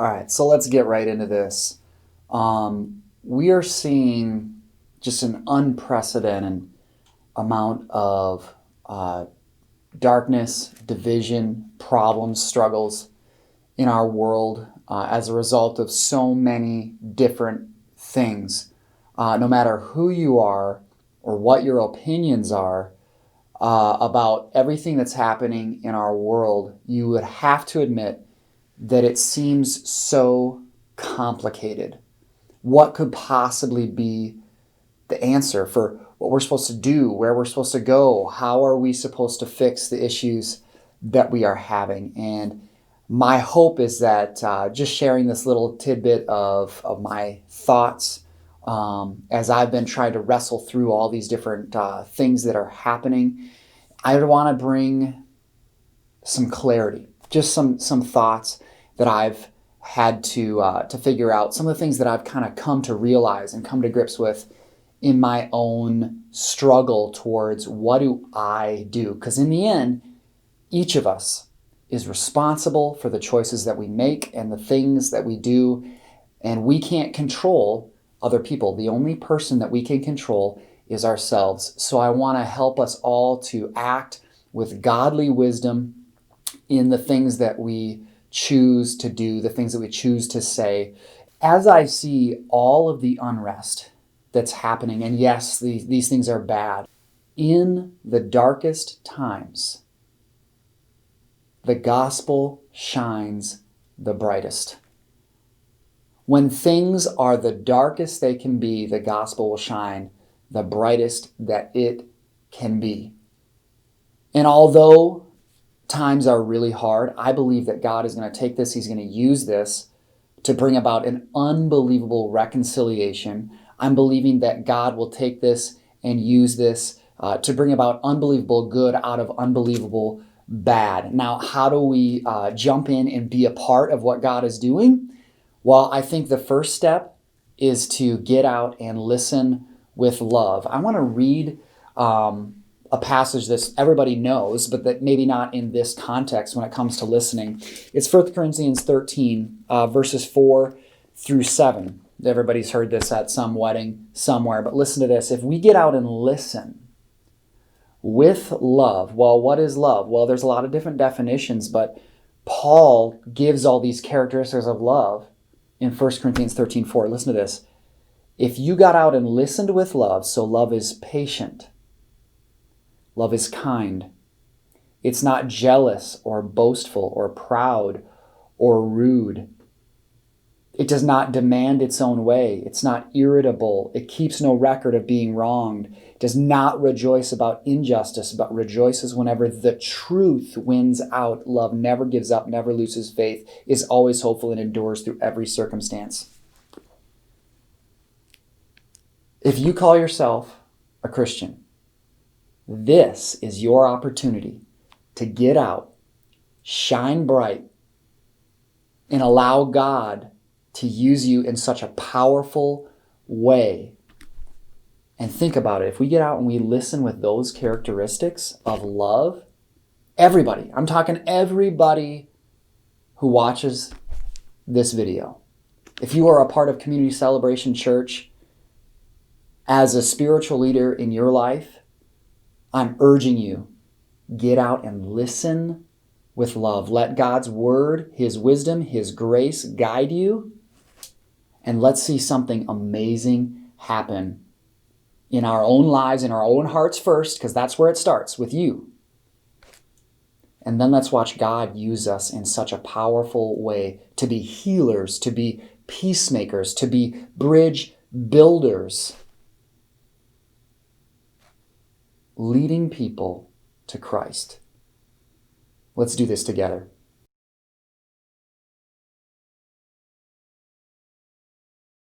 All right, so let's get right into this. We are seeing just an unprecedented amount of darkness, division, problems, struggles in our world as a result of so many different things. No matter who you are or what your opinions are about everything that's happening in our world, you would have to admit that it seems so complicated. What could possibly be the answer for what we're supposed to do, where we're supposed to go, how are we supposed to fix the issues that we are having? And my hope is that just sharing this little tidbit of my thoughts as I've been trying to wrestle through all these different things that are happening, I want to bring some clarity, just some thoughts that I've had to figure out, some of the things that I've kind of come to realize and come to grips with in my own struggle towards what do I do? Because in the end, each of us is responsible for the choices that we make and the things that we do, and we can't control other people. The only person that we can control is ourselves. So I want to help us all to act with godly wisdom in the things that we choose to do, the things that we choose to say. As I see all of the unrest that's happening, and yes, these things are bad, in the darkest times, the gospel shines the brightest. When things are the darkest they can be, the gospel will shine the brightest that it can be. And although times are really hard, I believe that God is going to take this, He's going to use this to bring about an unbelievable reconciliation. I'm believing that God will take this and use this to bring about unbelievable good out of unbelievable bad. Now, how do we jump in and be a part of what God is doing? Well, I think the first step is to get out and listen with love. I want to read a passage that everybody knows, but that maybe not in this context when it comes to listening. It's 1 Corinthians 13, verses 4 through 7. Everybody's heard this at some wedding somewhere, but listen to this. If we get out and listen with love, well, what is love? Well, there's a lot of different definitions, but Paul gives all these characteristics of love in 1 Corinthians 13, 4. Listen to this. If you got out and listened with love, so love is patient, love is kind. It's not jealous or boastful or proud or rude. It does not demand its own way. It's not irritable. It keeps no record of being wronged. It does not rejoice about injustice, but rejoices whenever the truth wins out. Love never gives up, never loses faith, is always hopeful, and endures through every circumstance. If you call yourself a Christian, this is your opportunity to get out, shine bright, and allow God to use you in such a powerful way. And think about it. If we get out and we listen with those characteristics of love, everybody, I'm talking everybody who watches this video. If you are a part of Community Celebration Church, as a spiritual leader in your life, I'm urging you, get out and listen with love. Let God's word, His wisdom, His grace guide you. And let's see something amazing happen in our own lives, in our own hearts first, because that's where it starts, with you. And then let's watch God use us in such a powerful way to be healers, to be peacemakers, to be bridge builders, leading people to Christ. Let's do this together.